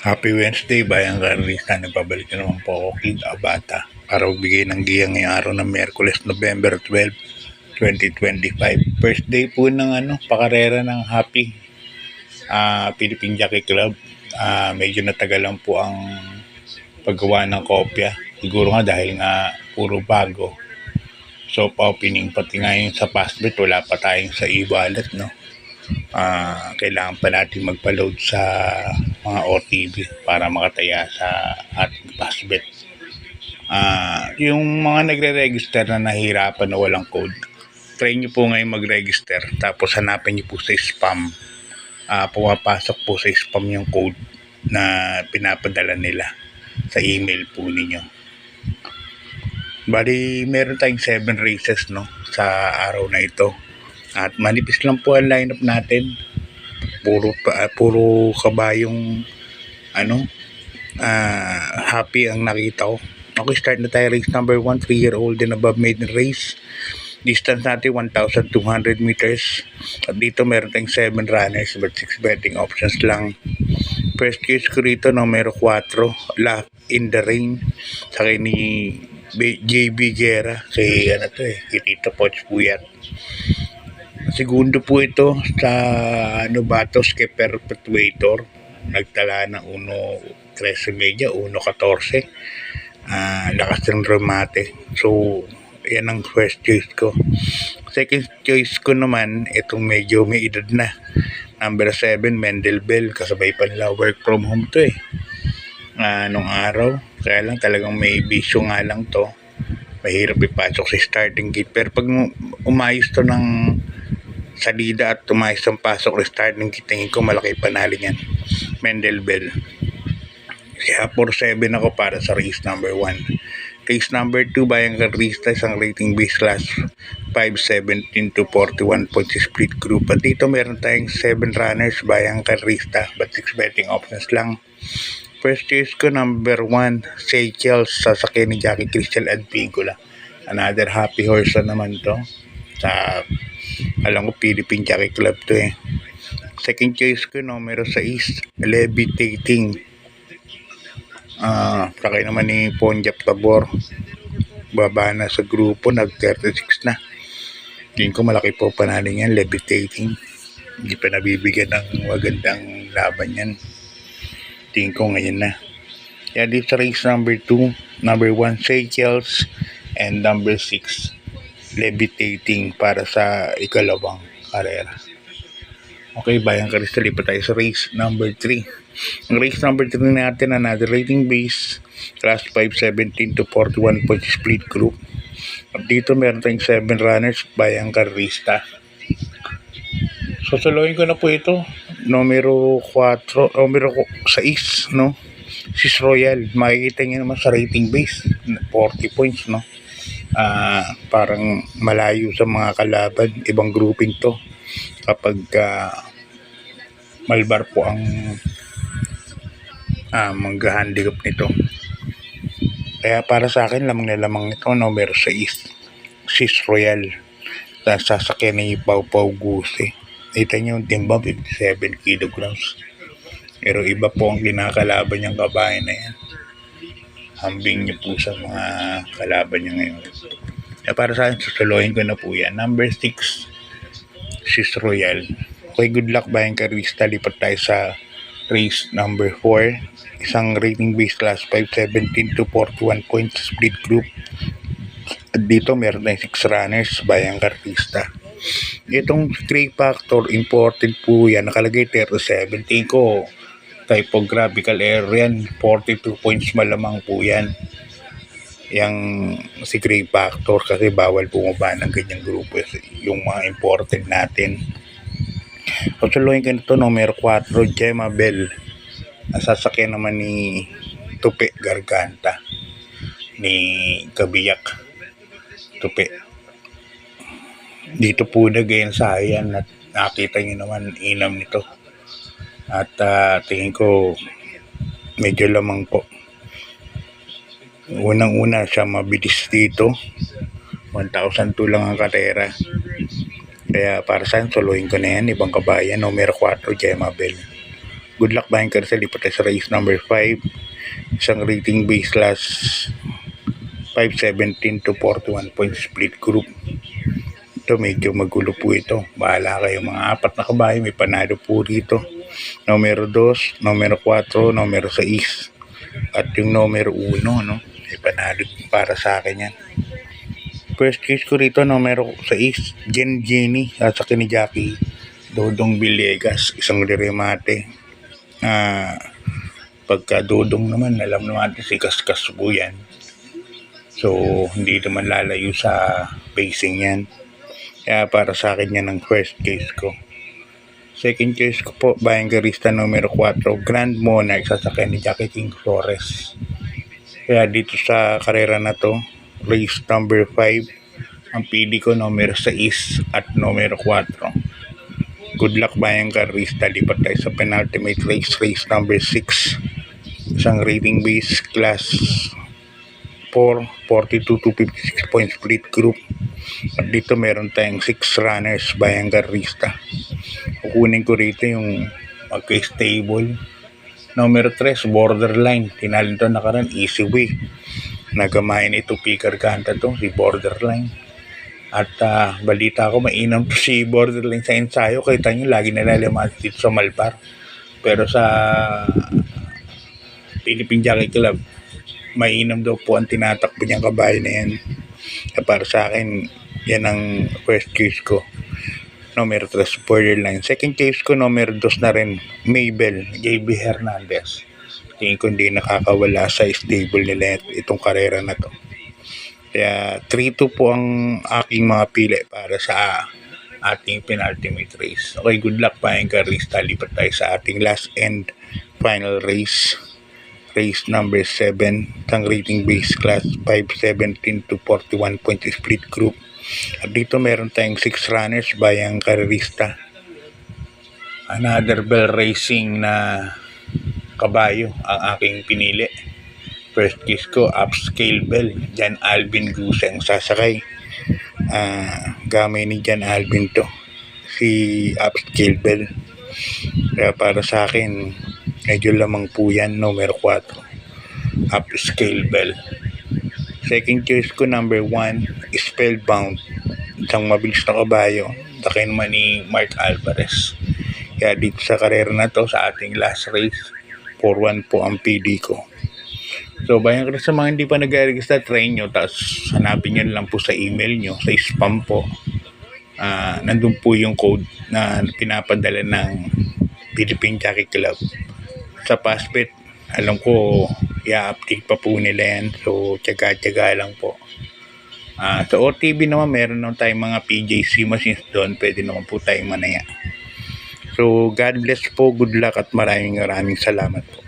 Happy Wednesday, Bayang Carlista. Nagbabalik na naman po ako, Kid Abata, para magbigay ng giyang ngayong araw ng Miyerkules, November 12, 2025. First day po ng pakarera ng Happy Philippine Jockey Club. Medyo natagal lang po ang paggawa ng kopya. Siguro nga dahil nga puro bago. So, pa-opening pati nga yung sa Passbet, wala pa tayong sa e-wallet, no? Kailangan pa natin magpa-load sa mga OTP para makataya sa ating Passbet. Yung mga nagre-register na nahihirapan na walang code, try nyo po ngayon mag-register, tapos hanapin nyo po sa spam. Pumapasok po sa spam yung code na pinapadala nila sa email po ninyo. Bali, meron tayong 7 races, no, sa araw na ito. At manipis lang po ang lineup natin. Puro kabayong Happy ang nakita ko. Okay, start na tayo. Race number 1, 3-year-old and above maiden race. Distance natin 1,200 meters. At dito meron tayong 7 runners but 6 betting options lang. First case ko rito, numero 4, Love in the Rain. Sa kay ni JB Guerra. Kay Tito Poch Puyat. Segundo po ito sa Novatos kay Perpetuator. Nagtala ng 1.13 media, 1.14. Lakas ng remate. So, yan ang first choice ko. Second choice ko naman, itong medyo may edad na. Number 7, Mendel Bell. Kasabay pa nila work from home to nung araw. Kaya lang talagang may bisyo nga lang to. Mahirap ipasok sa starting gate. Pero pag umayos to ng salida at tumayos ang pasok sa starting gate, tingin ko malaki panalo niyan. Mendel Bell. Kaya 4-7 ako para sa race number 1. Race number 2, Bayang Carlista, isang rating base class 5-17 to 41 points split group. At dito meron tayong 7 runners, Bayang Carlista, but 6 betting options lang. First choice ko, number 1, Seychelles, sasakyan ni Jackie Crystal Advincula. Another happy horse na naman to. Sa, alam ko, Philippine Jockey Club to Second choice ko, numero 6, Levitating. Sakay naman ni Ponjap Tabor. Baba na sa grupo, nag-36 na. Tingin ko malaki po panalo yan, Levitating. Hindi pa nabibigyan ng magandang laban yan. Tingin ko ngayon na. Kaya dito sa race number 2, number 1, Seychelles, and number 6, Levitating para sa ikalawang karera. Okay, Bayang Carlista, lipat tayo sa race number 3. Ang race number 3 natin, another rating base, class 5-17 to 41 points split group. At dito meron tayong 7 runners, Bayang Carlista. Susuluhin ko na po ito. Numero 6, no? Sis Royal. Makikita niyo naman sa rating base, 40 points, no? Parang malayo sa mga kalaban. Ibang grouping to. Kapag Malbar po ang mag-handicap nito. Kaya para sa akin, lamang na lamang ito, numero 6, Sis Royal. Sasakyan ni Pau Pau Gusi. Kita nyo yung timba, 57 kilograms. Pero iba po ang kinakalaban niyang kabayan na yan. Hambing niyo po sa mga kalaban niya ngayon. Kaya para sa akin, susuluhin ko na po yan. Number 6, Sis Royal. Okay, good luck, Bayang Carlista. Lipat tayo sa race number 4. Isang rating base class 5-17 to 41 points split group. At dito meron tayong 6 runners, Bayang Carlista. Itong Stray Factor, imported po yan. Nakalagay 37. Tingin ko, typographical error yan. 42 points malamang po yan. Yang si Stray Factor, kasi bawal bumaba ng ganyang grupo yung mga imported natin. Susuluhin ko nito, numero 4, Gemma Bell. Nasasakyan naman ni Tupi Garganta, ni Kabiyak Tupi. Dito po nagayon sa ayan at nakita nyo naman inam nito. At tingin ko medyo lamang po. Unang-una siya mabilis dito. 1,002 lang ang karera. Kaya para saan, suluhin ko na yan. Ibang kabayan, numero 4, Gemma Bell. Good luck banker sa lipat tayo sa race number 5. Isang rating base class 517 to 41 point split group. Ito medyo magulo po ito. Bahala kayo, mga 4 na kabayo. May panalo po rito. Numero 2, numero 4, numero 6. At yung numero 1, no? May panalo para sa akin yan. First case ko rito, numero 6, Jenny, sasakyan ni Jackie Dodong Villegas, isang remate. Pagka Dodong naman, alam naman si Kaskas po yan. So, hindi naman lalayo sa pacing yan. Kaya para sa akin yan ang first case ko. Second case ko po, Bayangarista numero 4, Grand Monarch, sasakyan ni Jackie King Flores. Kaya dito sa karera na to, race number 5, ang pili ko numero 6 at numero 4. Good luck Bayangarista, lipat tayo sa penultimate race, race number 6. Isang rating base class 4, 42 to 56 point split group. At dito meron tayong 6 runners Bayangarista. Kukunin ko rito yung magka-stable. Numero 3, Borderline. Tinalin to nakaraan, Easy Way. Nagamahin ito, Picker Kanta to, si Borderline. At balita ko, mainam to si Borderline sa ensayo. Kita nyo, lagi nalalaman dito sa Malbar. Pero sa Philippine Jockey Club, mainam daw po ang tinatakbo niyang kabayo na yan. Para sa akin, yan ang first case ko. Numero 3, Borderline. Second case ko, numero 2 na rin, Mabel, JB Hernandez. Tingin ko hindi nakakawala sa stable nila itong karera na to. Kaya 3-2 po ang aking mga pili para sa ating penultimate race. Okay, good luck Bayangarista. Lipat tayo sa ating last and final race. Race number 7, ang rating base class 517 to 41 point split group. At dito meron tayong 6 runners Bayangarista. Another Bell Racing na kabayo ang aking pinili. First case ko, Upscale Bell, Jan Alvin Guseng sasakay. Gamay ni Jan Alvin to, si Upscale Bell. Kaya para sa akin, medyo lamang po yan, numero 4, Upscale Bell. Second case ko, number 1, Spellbound, isang mabilis na kabayo, takay naman ni Mark Alvarez. Kaya dito sa karera na to, sa ating last race, 4-1 po ang PD ko. So, bayan ko sa mga hindi pa nag-register, try nyo, tapos hanapin nyo lang po sa email nyo, sa spam po. Nandun po yung code na pinapadala ng Philippine Jockey Club. Sa Passbet, alam ko, i-update pa po nila yan. So, tiyaga-tiyaga lang po. Sa OTB naman, meron naman tayong mga PJC machines doon. Pwede naman po tayong manaya. So, God bless po, good luck at maraming salamat po.